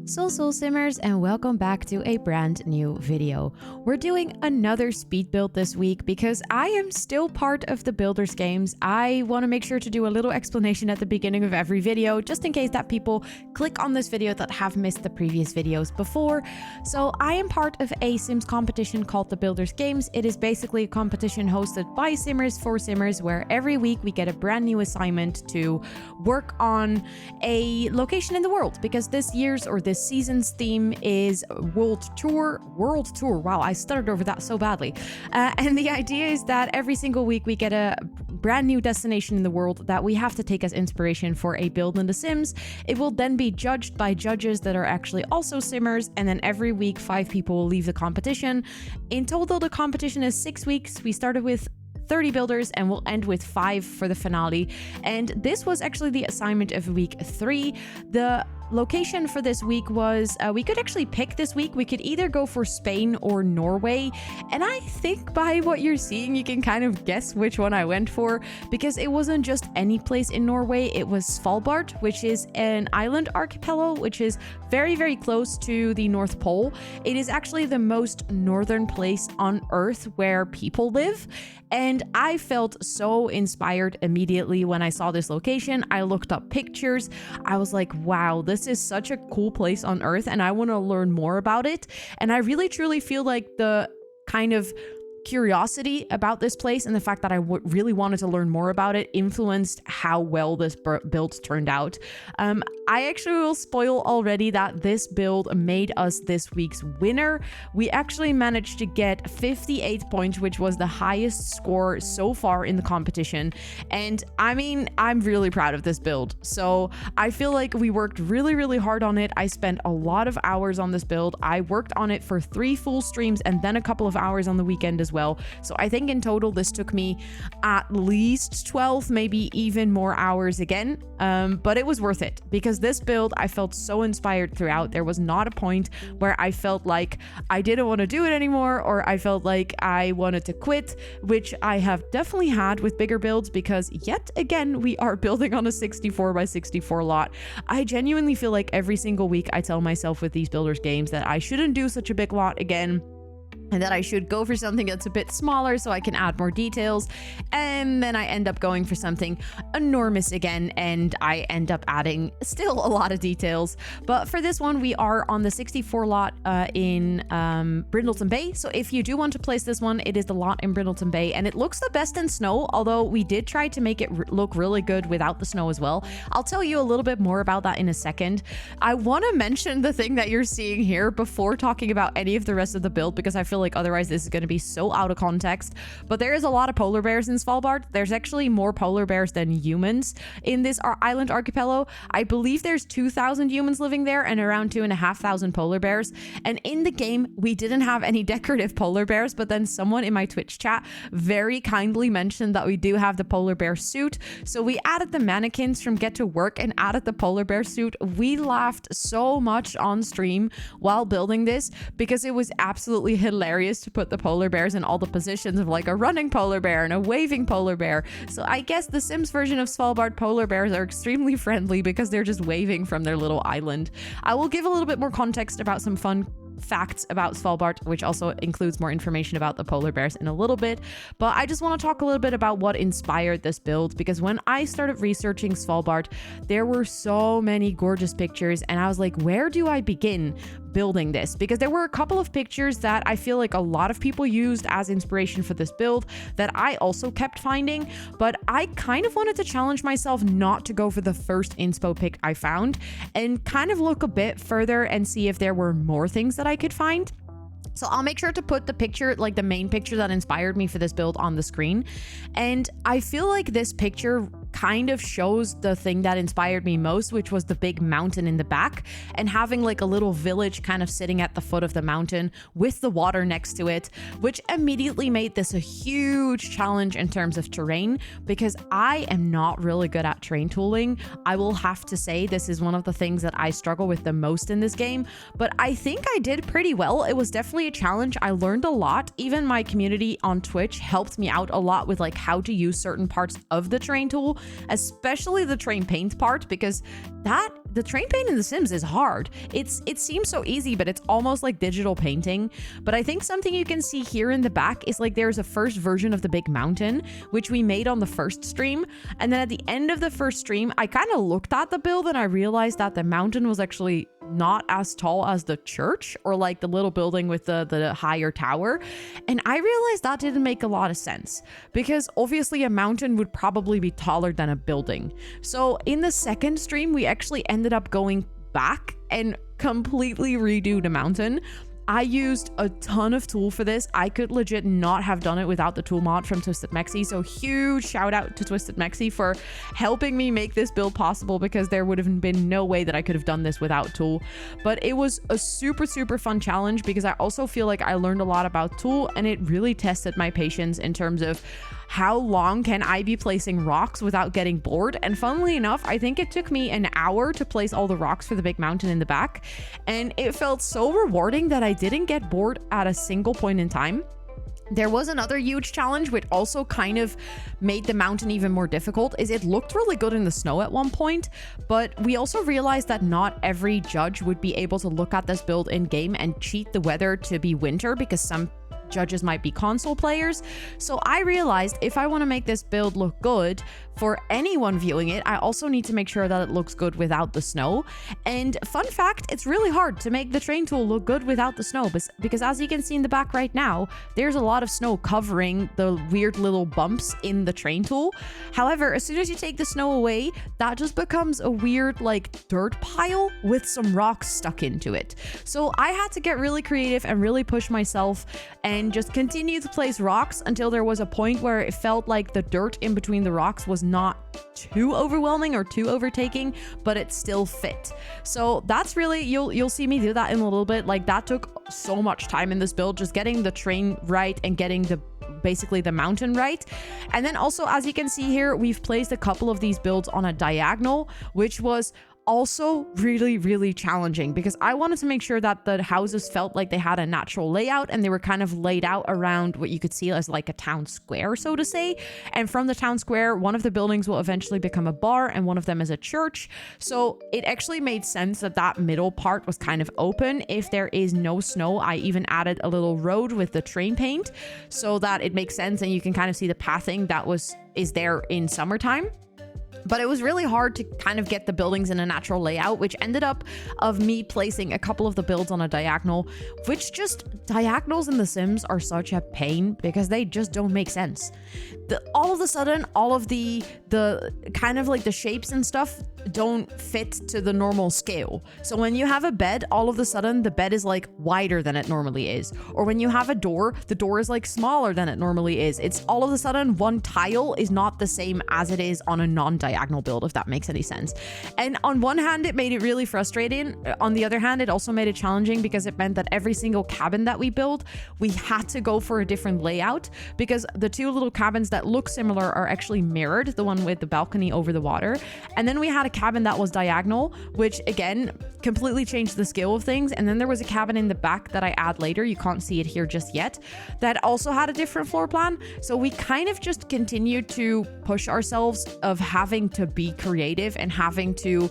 Soul Simmers, and welcome back to a brand new video. We're doing another speed build this week because I am still part of the Builders Games. I want to make sure to do a little explanation at the beginning of every video, just in case that people click on this video that have missed the previous videos before. So I am part of a Sims competition called the Builders Games. It is basically a competition hosted by Simmers for Simmers, where every week we get a brand new assignment to work on a location in the world, because this year's or this season's theme is World Tour. Wow, I stuttered over that so badly. And the idea is that every single week we get a brand new destination in the world that we have to take as inspiration for a build in The Sims. It will then be judged by judges that are actually also Simmers, and then every week 5 people will leave the competition. In total, the competition is 6 weeks. We started with 30 builders and we'll end with 5 for the finale. And this was actually the assignment of week 3. The location for this week was, we could actually pick this week. We could either go for Spain or Norway. And I think by what you're seeing, you can kind of guess which one I went for, because it wasn't just any place in Norway. It was Svalbard, which is an island archipelago, which is very, very close to the North Pole. It is actually the most northern place on Earth where people live. And I felt so inspired immediately when I saw this location. I looked up pictures. I was like, wow, this is such a cool place on Earth and I want to learn more about it. And I really truly feel like the kind of curiosity about this place and the fact that I really wanted to learn more about it influenced how well this build turned out. I actually will spoil already that this build made us this week's winner. We actually managed to get 58 points, which was the highest score so far in the competition. And I mean, I'm really proud of this build. So I feel like we worked really, really hard on it. I spent a lot of hours on this build. I worked on it for 3 full streams and then a couple of hours on the weekend as well. So I think in total this took me at least 12, maybe even more hours again. But it was worth it, because this build I felt so inspired throughout. There was not a point where I felt like I didn't want to do it anymore, or I felt like I wanted to quit, which I have definitely had with bigger builds, because yet again we are building on a 64 by 64 lot. I genuinely feel like every single week I tell myself with these Builders Games that I shouldn't do such a big lot again, and that I should go for something that's a bit smaller so I can add more details. And then I end up going for something enormous again, and I end up adding still a lot of details. But for this one, we are on the 64 lot in Brindleton Bay. So if you do want to place this one, it is the lot in Brindleton Bay, and it looks the best in snow, although we did try to make it look really good without the snow as well. I'll tell you a little bit more about that in a second. I want to mention the thing that you're seeing here before talking about any of the rest of the build, because I feel like otherwise this is going to be so out of context. But there is a lot of polar bears in Svalbard. There's actually more polar bears than humans in this island archipelago. I believe there's 2,000 humans living there and around 2,500 polar bears. And in the game, we didn't have any decorative polar bears, but then someone in my Twitch chat very kindly mentioned that we do have the polar bear suit. So we added the mannequins from Get to Work and added the polar bear suit. We laughed so much on stream while building this, because it was absolutely hilarious to put the polar bears in all the positions of like a running polar bear and a waving polar bear. So I guess the Sims version of Svalbard polar bears are extremely friendly because they're just waving from their little island. I will give a little bit more context about some fun facts about Svalbard, which also includes more information about the polar bears in a little bit. But I just want to talk a little bit about what inspired this build, because when I started researching Svalbard, there were so many gorgeous pictures, and I was like, where do I begin building this? Because there were a couple of pictures that I feel like a lot of people used as inspiration for this build that I also kept finding, but I kind of wanted to challenge myself not to go for the first inspo pic I found, and kind of look a bit further and see if there were more things that I could find. So I'll make sure to put the picture, like the main picture that inspired me for this build, on the screen. And I feel like this picture kind of shows the thing that inspired me most, which was the big mountain in the back and having like a little village kind of sitting at the foot of the mountain with the water next to it, which immediately made this a huge challenge in terms of terrain, because I am not really good at terrain tooling. I will have to say this is one of the things that I struggle with the most in this game, but I think I did pretty well. It was definitely a challenge. I learned a lot. Even my community on Twitch helped me out a lot with like how to use certain parts of the terrain tool, especially the train paint part, because the train paint in The Sims is hard. It seems so easy, but it's almost like digital painting. But I think something you can see here in the back is like there's a first version of the big mountain, which we made on the first stream. And then at the end of the first stream, I kind of looked at the build and I realized that the mountain was actually not as tall as the church or like the little building with the higher tower. And I realized that didn't make a lot of sense, because obviously a mountain would probably be taller than a building. So in the second stream, we actually ended up going back and completely redo the mountain. I used a ton of tool for this. I could legit not have done it without the tool mod from Twisted Mexi. So huge shout out to Twisted Mexi for helping me make this build possible, because there would have been no way that I could have done this without tool. But it was a super, super fun challenge, because I also feel like I learned a lot about tool, and it really tested my patience in terms of how long can I be placing rocks without getting bored. And funnily enough, I think it took me an hour to place all the rocks for the big mountain in the back. And it felt so rewarding that I didn't get bored at a single point in time. There was another huge challenge which also kind of made the mountain even more difficult, is it looked really good in the snow at one point, but we also realized that not every judge would be able to look at this build in game and cheat the weather to be winter, because some judges might be console players. So I realized if I want to make this build look good for anyone viewing it, I also need to make sure that it looks good without the snow. And fun fact, it's really hard to make the train tool look good without the snow, because as you can see in the back right now, there's a lot of snow covering the weird little bumps in the train tool. However, as soon as you take the snow away, that just becomes a weird like dirt pile with some rocks stuck into it. So I had to get really creative and really push myself and just continue to place rocks until there was a point where it felt like the dirt in between the rocks was not too overwhelming or too overtaking, but it still fit. So that's really, you'll see me do that in a little bit. Like that took so much time in this build, just getting the train right and getting basically the mountain right. And then also, as you can see here, we've placed a couple of these builds on a diagonal, which was also really, really challenging, because I wanted to make sure that the houses felt like they had a natural layout and they were kind of laid out around what you could see as like a town square, so to say. And from the town square, one of the buildings will eventually become a bar and one of them is a church. So it actually made sense that that middle part was kind of open. If there is no snow, I even added a little road with the train paint so that it makes sense and you can kind of see the pathing that is there in summertime. But it was really hard to kind of get the buildings in a natural layout, which ended up of me placing a couple of the builds on a diagonal, which diagonals in The Sims are such a pain because they just don't make sense. All of a sudden, all of the kind of like the shapes and stuff don't fit to the normal scale. So when you have a bed, all of a sudden the bed is like wider than it normally is. Or when you have a door, the door is like smaller than it normally is. It's all of a sudden one tile is not the same as it is on a non-diagonal build, if that makes any sense. And on one hand, it made it really frustrating. On the other hand, it also made it challenging because it meant that every single cabin that we build, we had to go for a different layout, because the two little cabins that look similar are actually mirrored, the one with the balcony over the water. And then we had a cabin that was diagonal, which again completely changed the scale of things. And then there was a cabin in the back that I add later, you can't see it here just yet, that also had a different floor plan. So we kind of just continued to push ourselves of having to be creative and having to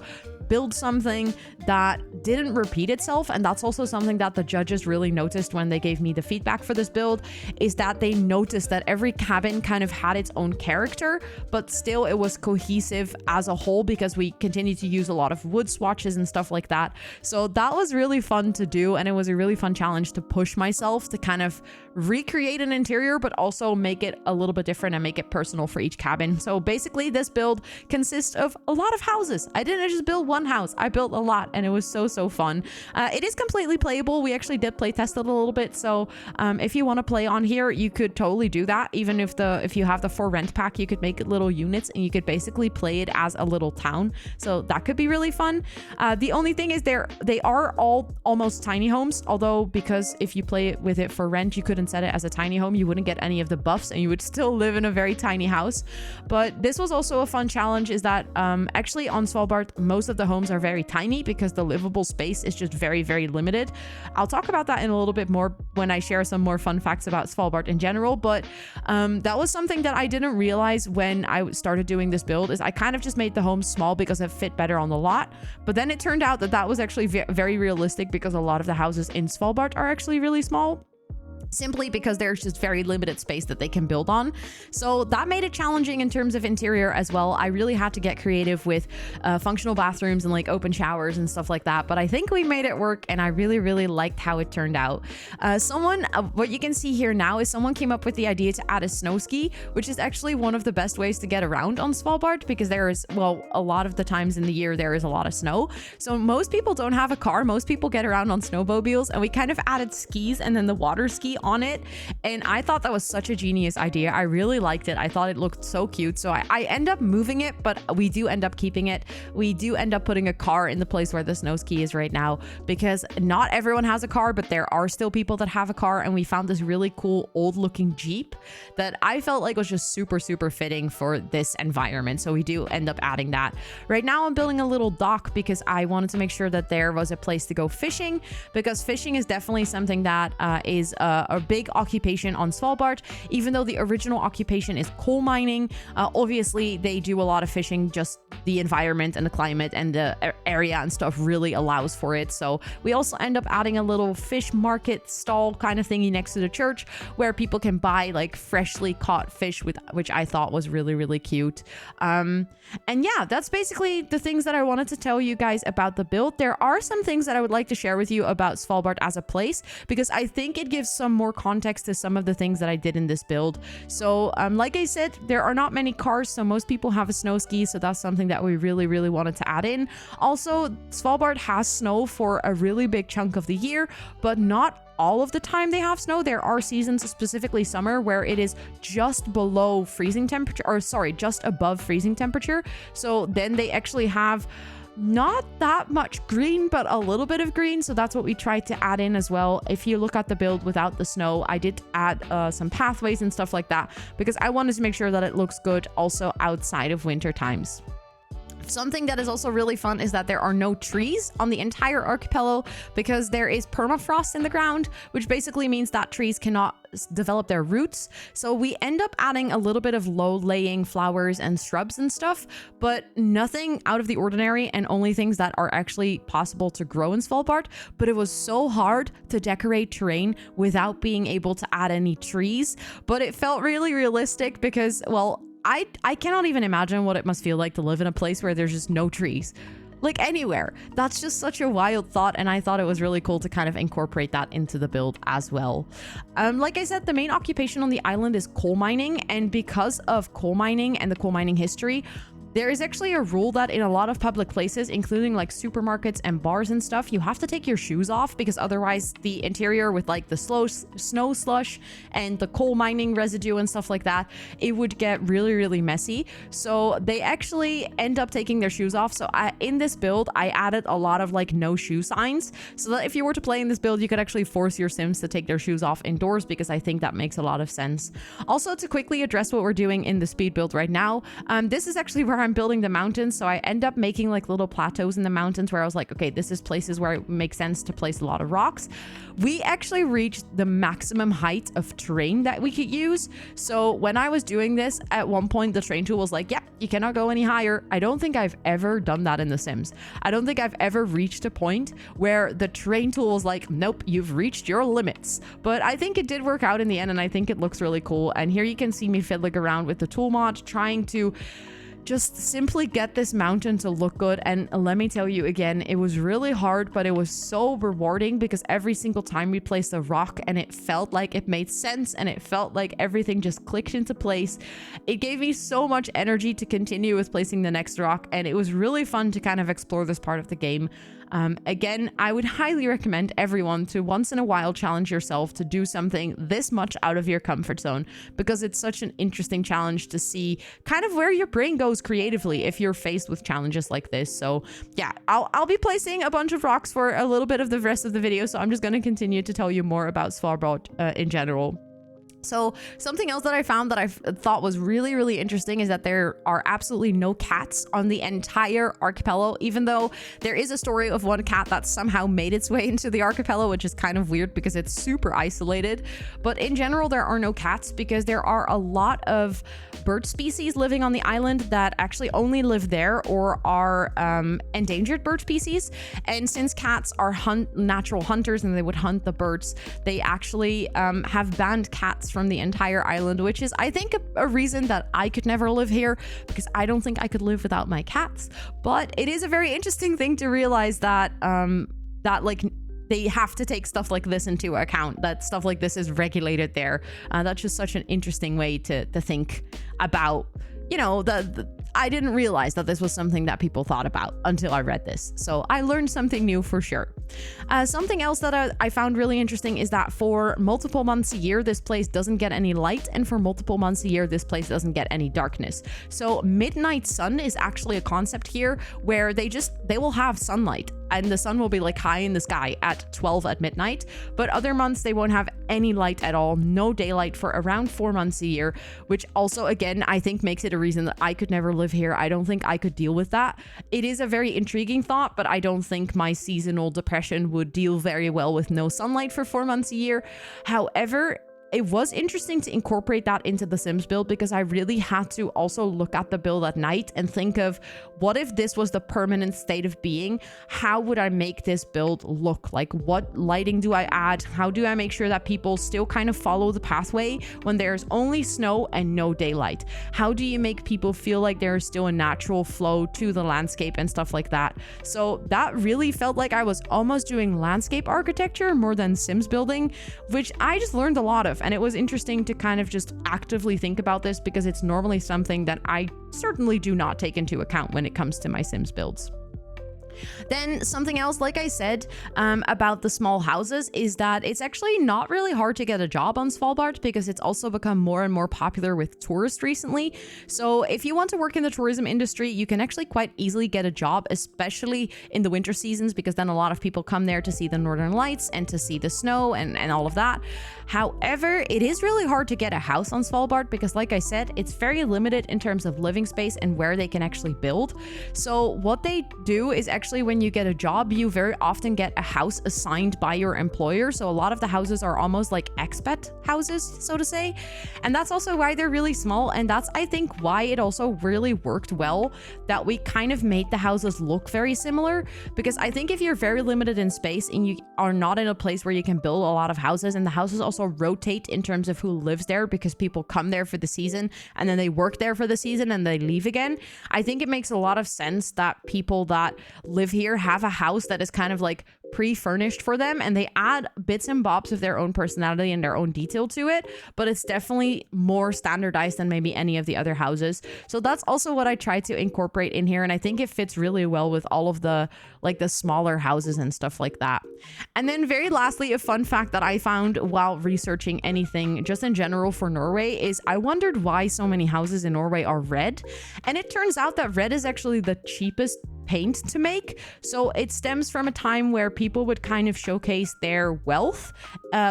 build something that didn't repeat itself. And that's also something that the judges really noticed when they gave me the feedback for this build, is that they noticed that every cabin kind of had its own character, but still it was cohesive as a whole because we continued to use a lot of wood swatches and stuff like that. So that was really fun to do, and it was a really fun challenge to push myself to kind of recreate an interior, but also make it a little bit different and make it personal for each cabin. So basically this build consists of a lot of houses. I didn't just build one house, I built a lot, and it was so fun. It is completely playable. We actually did play test it a little bit, so if you want to play on here, you could totally do that. Even if you have the for rent pack, you could make it little units and you could basically play it as a little town, so that could be really fun. The only thing is they are all almost tiny homes, although because if you play it with it for rent, you couldn't set it as a tiny home, you wouldn't get any of the buffs and you would still live in a very tiny house. But this was also a fun challenge, is that actually on Svalbard, most of the homes are very tiny because the livable space is just very, very limited. I'll talk about that in a little bit more when I share some more fun facts about Svalbard in general, but that was something that I didn't realize when I started doing this build, is I kind of just made the homes small because it fit better on the lot. But then it turned out that that was actually very realistic, because a lot of the houses in Svalbard are actually really small, simply because there's just very limited space that they can build on. So that made it challenging in terms of interior as well. I really had to get creative with functional bathrooms and like open showers and stuff like that. But I think we made it work, and I really, really liked how it turned out. What you can see here now is someone came up with the idea to add a snow ski, which is actually one of the best ways to get around on Svalbard, because there is, well, a lot of the times in the year there is a lot of snow. So most people don't have a car. Most people get around on snowmobiles, and we kind of added skis and then the water ski on it, and I thought that was such a genius idea. I really liked it. I thought it looked so cute, so I end up moving it, but we do end up keeping it. We do end up putting a car in the place where the snow ski is right now, because not everyone has a car, but there are still people that have a car, and we found this really cool old looking Jeep that I felt like was just super, super fitting for this environment, so we do end up adding that. Right now I'm building a little dock because I wanted to make sure that there was a place to go fishing, because fishing is definitely something that is a big occupation on Svalbard. Even though the original occupation is coal mining, obviously they do a lot of fishing. Just the environment and the climate and the area and stuff really allows for it. So we also end up adding a little fish market stall kind of thingy next to the church, where people can buy like freshly caught fish, which I thought was really, really cute. And yeah, that's basically the things that I wanted to tell you guys about the build. There are some things that I would like to share with you about Svalbard as a place, because I think it gives some more context to some of the things that I did in this build. So like I said, there are not many cars, so most people have a snow ski, so that's something that we really, really wanted to add in. Also, Svalbard has snow for a really big chunk of the year, but not all of the time they have snow. There are seasons, specifically summer, where it is just below freezing temperature, or sorry, just above freezing temperature. So then they actually have not that much green, but a little bit of green. So that's what we tried to add in as well. If you look at the build without the snow, I did add some pathways and stuff like that, because I wanted to make sure that it looks good also outside of winter times. Something that is also really fun is that there are no trees on the entire archipelago, because there is permafrost in the ground, which basically means that trees cannot develop their roots. So we end up adding a little bit of low-laying flowers and shrubs and stuff, but nothing out of the ordinary, and only things that are actually possible to grow in Svalbard. But it was so hard to decorate terrain without being able to add any trees, but it felt really realistic because, well, I cannot even imagine what it must feel like to live in a place where there's just no trees. Like anywhere. That's just such a wild thought, and I thought it was really cool to kind of incorporate that into the build as well. Like I said, the main occupation on the island is coal mining, and because of coal mining and the coal mining history, there is actually a rule that in a lot of public places, including like supermarkets and bars and stuff, you have to take your shoes off, because otherwise the interior with like the snow slush and the coal mining residue and stuff like that, it would get really, really messy. So they actually end up taking their shoes off. So in this build, I added a lot of like no shoe signs, so that if you were to play in this build, you could actually force your Sims to take their shoes off indoors, because I think that makes a lot of sense. Also, to quickly address what we're doing in the speed build right now, this is actually where I'm building the mountains. So I end up making like little plateaus in the mountains where I was like, okay, this is places where it makes sense to place a lot of rocks. We actually reached the maximum height of terrain that we could use. So when I was doing this, at one point the terrain tool was like, yeah, you cannot go any higher. I don't think I've ever done that in The Sims. I don't think I've ever reached a point where the terrain tool was like, nope, you've reached your limits. But I think it did work out in the end, and I think it looks really cool. And here you can see me fiddling around with the tool mod, trying to just simply get this mountain to look good. And let me tell you again, it was really hard, but it was so rewarding, because every single time we placed a rock and it felt like it made sense, and it felt like everything just clicked into place, it gave me so much energy to continue with placing the next rock. And it was really fun to kind of explore this part of the game. Again, I would highly recommend everyone to once in a while challenge yourself to do something this much out of your comfort zone, because it's such an interesting challenge to see kind of where your brain goes creatively if you're faced with challenges like this. So yeah, I'll be placing a bunch of rocks for a little bit of the rest of the video, so I'm just going to continue to tell you more about Svalbard in general. So something else that I found that I thought was really, really interesting is that there are absolutely no cats on the entire archipelago, even though there is a story of one cat that somehow made its way into the archipelago, which is kind of weird because it's super isolated. But in general, there are no cats because there are a lot of bird species living on the island that actually only live there or are endangered bird species. And since cats are natural hunters and they would hunt the birds, they actually have banned cats from the entire island, which is, I think, a reason that I could never live here, because I don't think I could live without my cats. But it is a very interesting thing to realize that like they have to take stuff like this into account, that stuff like this is regulated there. That's just such an interesting way to think about, you know, I didn't realize that this was something that people thought about until I read this. So I learned something new for sure. Something else that I found really interesting is that for multiple months a year, this place doesn't get any light. And for multiple months a year, this place doesn't get any darkness. So midnight sun is actually a concept here where they will have sunlight. And the sun will be like high in the sky at 12 at midnight. But other months, they won't have any light at all. No daylight for around 4 months a year, which also, again, I think makes it a reason that I could never live here. I don't think I could deal with that. It is a very intriguing thought, but I don't think my seasonal depression would deal very well with no sunlight for 4 months a year. However, it was interesting to incorporate that into the Sims build because I really had to also look at the build at night and think of, what if this was the permanent state of being? How would I make this build look? Like, what lighting do I add? How do I make sure that people still kind of follow the pathway when there's only snow and no daylight? How do you make people feel like there is still a natural flow to the landscape and stuff like that? So that really felt like I was almost doing landscape architecture more than Sims building, which I just learned a lot of. And it was interesting to kind of just actively think about this because it's normally something that I certainly do not take into account when it comes to my Sims builds. Then something else, like I said, about the small houses is that it's actually not really hard to get a job on Svalbard because it's also become more and more popular with tourists recently. So if you want to work in the tourism industry, you can actually quite easily get a job, especially in the winter seasons, because then a lot of people come there to see the northern lights and to see the snow and all of that. However, it is really hard to get a house on Svalbard because, like I said, it's very limited in terms of living space and where they can actually build. So what they do is actually, when you get a job, you very often get a house assigned by your employer. So a lot of the houses are almost like expat houses, so to say. And that's also why they're really small. And that's, I think, why it also really worked well that we kind of made the houses look very similar. Because I think if you're very limited in space and you are not in a place where you can build a lot of houses, and the houses also rotate in terms of who lives there because people come there for the season and then they work there for the season and they leave again, I think it makes a lot of sense that people that live here have a house that is kind of like pre-furnished for them, and they add bits and bobs of their own personality and their own detail to it, but it's definitely more standardized than maybe any of the other houses. So that's also what I try to incorporate in here, and I think it fits really well with all of the like the smaller houses and stuff like that. And then very lastly, a fun fact that I found while researching anything just in general for Norway is I wondered why so many houses in Norway are red, and it turns out that red is actually the cheapest paint to make. So it stems from a time where people would kind of showcase their wealth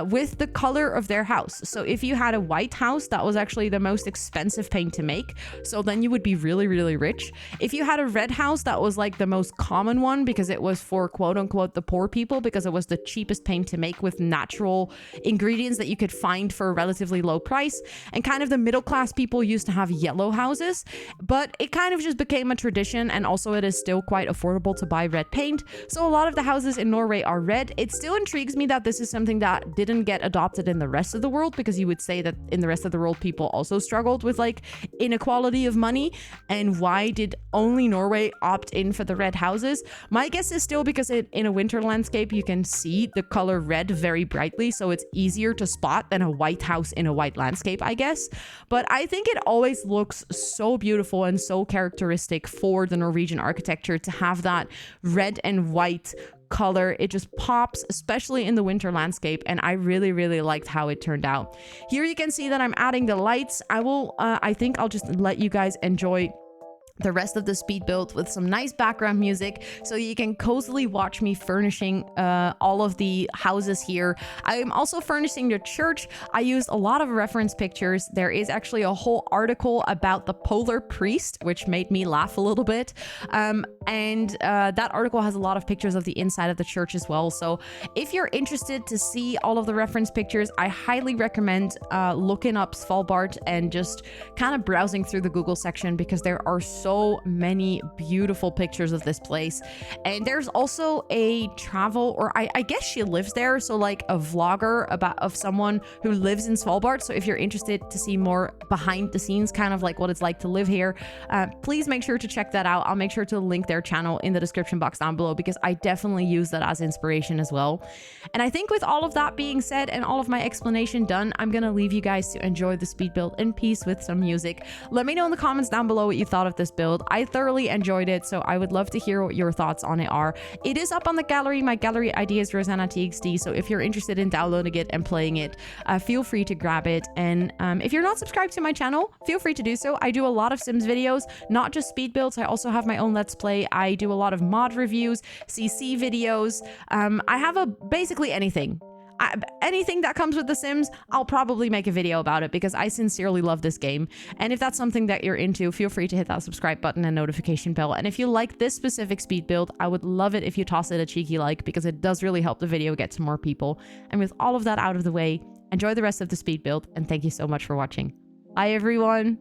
with the color of their house. So if you had a white house, that was actually the most expensive paint to make. So then you would be really, really rich. If you had a red house, that was like the most common one because it was for quote unquote the poor people, because it was the cheapest paint to make with natural ingredients that you could find for a relatively low price. And kind of the middle class people used to have yellow houses, but it kind of just became a tradition, and also it is still quite affordable to buy red paint. So a lot of the houses in Norway are red. It still intrigues me that this is something that didn't get adopted in the rest of the world, because you would say that in the rest of the world people also struggled with like inequality of money. And why did only Norway opt in for the red houses? My guess is still because in a winter landscape you can see the color red very brightly, so it's easier to spot than a white house in a white landscape, I guess. But I think it always looks so beautiful and so characteristic for the Norwegian architecture to have that red and white color. It just pops, especially in the winter landscape, and I really, really liked how it turned out. Here you can see that I'm adding the lights. I think I'll just let you guys enjoy the rest of the speed build with some nice background music so you can cozily watch me furnishing all of the houses here. I am also furnishing the church. I used a lot of reference pictures. There is actually a whole article about the polar priest, which made me laugh a little bit. That article has a lot of pictures of the inside of the church as well. So if you're interested to see all of the reference pictures, I highly recommend looking up Svalbard and just kind of browsing through the Google section, because there are so many beautiful pictures of this place. And there's also a travel, or I guess she lives there, so like a vlogger of someone who lives in Svalbard. So if you're interested to see more behind the scenes, kind of like what it's like to live here, please make sure to check that out. I'll make sure to link their channel in the description box down below, because I definitely use that as inspiration as well. And I think with all of that being said and all of my explanation done, I'm gonna leave you guys to enjoy the speed build in peace with some music. Let me know in the comments down below what you thought of this build. I thoroughly enjoyed it, so I would love to hear what your thoughts on it are. It is up on the gallery. My gallery ID is Rosannatxt, so if you're interested in downloading it and playing it, feel free to grab it. And if you're not subscribed to my channel, feel free to do so. I do a lot of Sims videos, not just speed builds. I also have my own Let's Play. I do a lot of mod reviews, CC videos. I have basically anything. Anything that comes with The Sims, I'll probably make a video about it, because I sincerely love this game. And if that's something that you're into, feel free to hit that subscribe button and notification bell. And if you like this specific speed build, I would love it if you toss it a cheeky like, because it does really help the video get to more people. And with all of that out of the way, enjoy the rest of the speed build, and thank you so much for watching. Bye everyone!